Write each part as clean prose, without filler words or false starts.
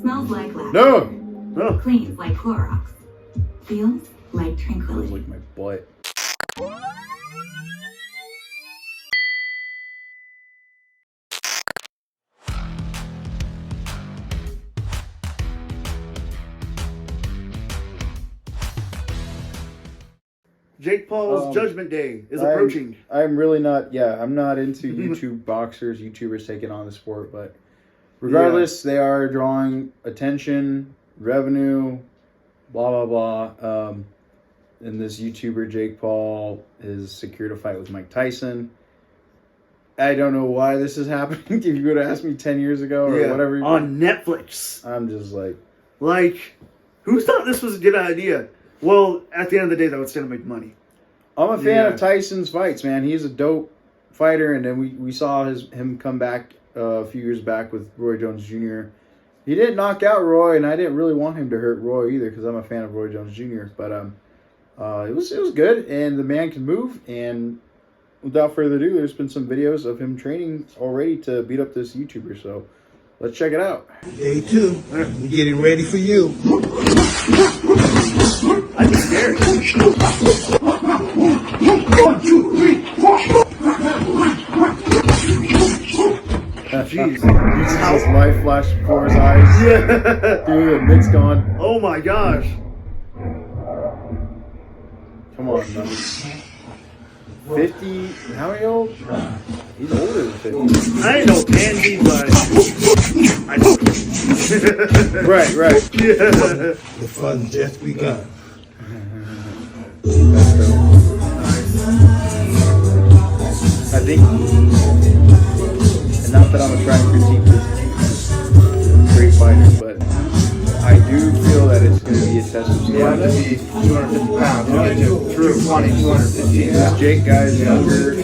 Smells like lavender. No. Cleans like Clorox. Feels like Feels tranquility. like my butt. Jake Paul's Judgment Day is approaching. I'm really not. Yeah, I'm not into YouTubers taking on the sport, but regardless, they are drawing attention, revenue, blah blah blah. And this YouTuber Jake Paul has secured a fight with Mike Tyson. I don't know why this is happening. If you would have asked me 10 years ago or whatever, on Netflix, I'm just like, who thought this was a good idea? Well, at the end of the day, though, it's going to make money. I'm a fan of Tyson's fights, man. He's a dope fighter, and then we saw him come back a few years back with Roy Jones Jr. He didn't knock out Roy, and I didn't really want him to hurt Roy either because I'm a fan of Roy Jones Jr. But it was good, and the man can move. And without further ado, there's been some videos of him training already to beat up this YouTuber. So let's check it out. Day 2, we're getting ready for you. I'd be scared. 1, 2, 3, 4. Jeez, you see his life flash before his eyes. Yeah. Dude, the mitt's gone. Oh my gosh. Come on, man. 50, how many old? He's older than 50. I ain't no pansy, but I know. Right. Yeah. The fun just begun. That's dope. I think, and not that I'm gonna try and critique this great fighter, but I do feel that it's going to be a test of skill. Yeah, that'd be 250 pounds. You get to 220, 215. This Jake guy is younger.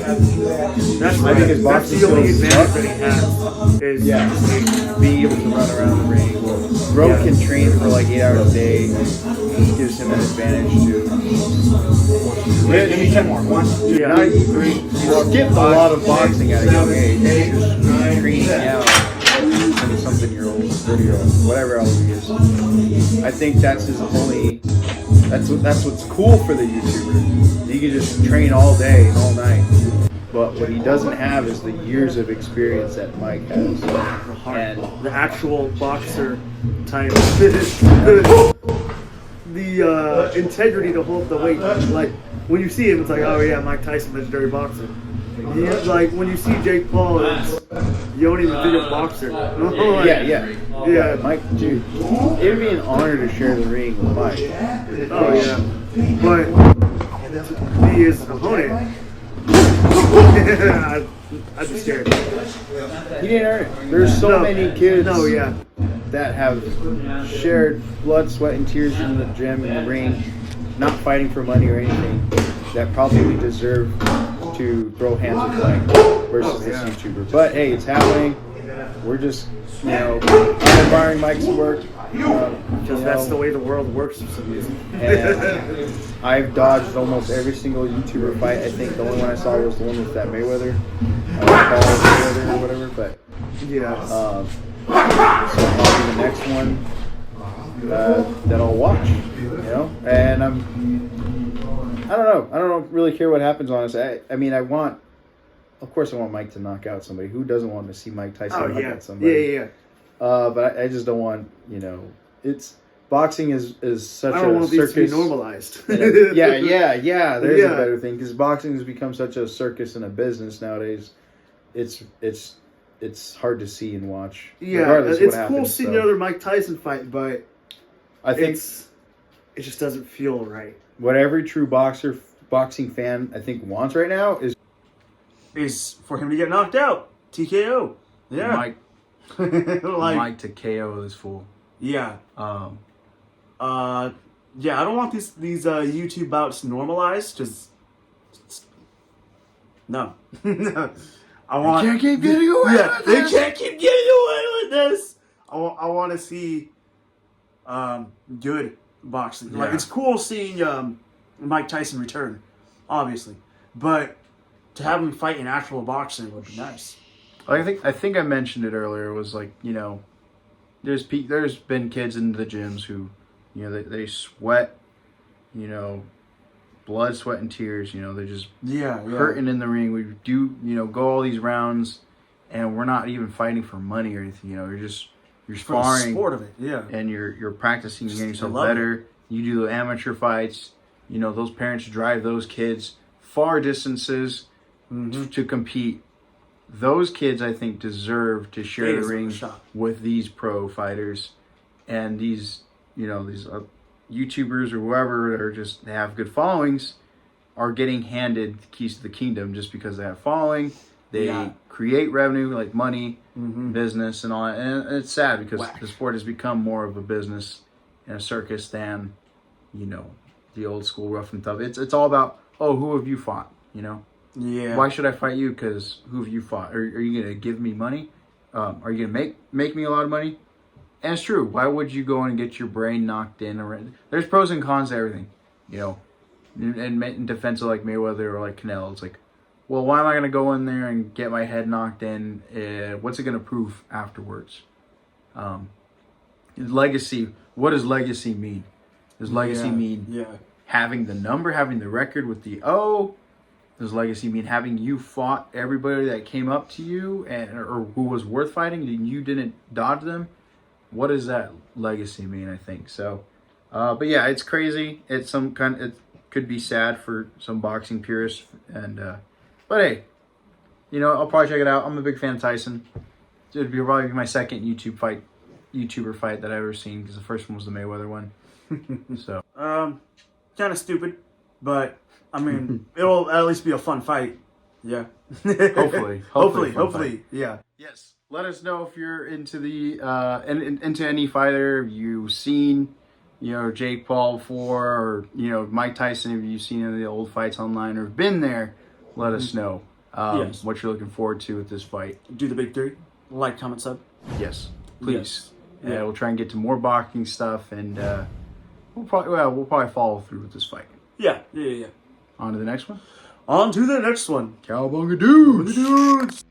That's I think his boxing the only skills advantage suck. that he has is Being able to run around the ring. Bro can train for like 8 hours a day. This gives him an advantage to. Give me 10 more. 1, 2, Yeah. 3, 4, You skipped a lot of boxing at a young age. Just training out 20-something-year-old, 30-year-old, whatever else he is. I think that's his only. That's what's cool for the YouTuber. He can just train all day and all night. But what he doesn't have is the years of experience that Mike has. And the actual boxer type. the integrity to hold the weight. Like, when you see him, it's like, oh yeah, Mike Tyson, legendary boxer. Yeah, like, when you see Jake Paul, you don't even think of boxer. Like, yeah. Mike, dude, it would be an honor to share the ring with Mike. Oh yeah. But he is an opponent. I'd be scared. He didn't earn it. There's so many kids that have shared blood, sweat, and tears in the gym, in the ring, not fighting for money or anything, that probably deserve to throw hands with Mike versus this YouTuber. But hey, it's happening. We're just, I'm admiring Mike's work. Because that's the way the world works for some reason. And I've dodged almost every single YouTuber fight. I think the only one I saw was the one with that Mayweather, Mayweather or whatever. But so probably the next one that I'll watch. And I don't know. Really care what happens. Honestly, I mean, of course, I want Mike to knock out somebody. Who doesn't want to see Mike Tyson knock out somebody? Yeah. But I just don't want, it's boxing is such I don't a want circus. these to be normalized. Yeah. There's a better thing because boxing has become such a circus and a business nowadays. It's hard to see and watch. Yeah, it's cool seeing another Mike Tyson fight, but I think it just doesn't feel right. What every true boxing fan I think wants right now is for him to get knocked out, TKO. Yeah, Mike to KO this fool. Yeah. I don't want these YouTube bouts normalized because no. I want. They can't keep getting away. Yeah, they can't keep getting away with this. I want to see good boxing. Like, it's cool seeing Mike Tyson return, obviously, but to have him fight in actual boxing would be nice. I think I mentioned it earlier. It was like, there's been kids in the gyms who, you know, they sweat, you know, blood, sweat, and tears. You know, they're just hurting in the ring. We do, you know, go all these rounds, and we're not even fighting for money or anything. You know, you're sparring, for the sport of it, yeah. and you're practicing, you're getting yourself love better. You do the amateur fights. You know, those parents drive those kids far distances to compete. Those kids, I think, deserve to share the ring with these pro fighters, and these, you know, these YouTubers or whoever that are just, they have good followings, are getting handed the keys to the kingdom just because they have following. They create revenue, like money, business, and all that. And it's sad because the sport has become more of a business and a circus than, you know, the old school rough and tough. It's all about, oh, who have you fought? You know. Yeah. Why should I fight you? Because who have you fought? Are you gonna give me money? Are you gonna make me a lot of money? And it's true. Why would you go and get your brain knocked in? There's pros and cons to everything, you know. In defense of like Mayweather or like Canelo, it's like, well, why am I gonna go in there and get my head knocked in? What's it gonna prove afterwards? Legacy. What does legacy mean? Does legacy mean having the number, having the record with the O? Does legacy mean having you fought everybody that came up to you or who was worth fighting and you didn't dodge them? What does that legacy mean? I think so. But yeah, it's crazy. It's it could be sad for some boxing purists, and but hey, you know, I'll probably check it out. I'm a big fan of Tyson. It'd probably be my second YouTuber fight that I've ever seen, because the first one was the Mayweather one. So kind of stupid, but I mean, it'll at least be a fun fight. Yeah. Hopefully. Yeah. Yes. Let us know if you're into the into any fighter. Have you seen, you know, Jake Paul before, or, you know, Mike Tyson? Have you seen any of the old fights online or been there? Let us know what you're looking forward to with this fight. Do the big three: like, comment, sub. Yes, please. Yes. Yeah, we'll try and get to more boxing stuff, and we'll probably follow through with this fight. Yeah. On to the next one. On to the next one. Cowabunga dudes.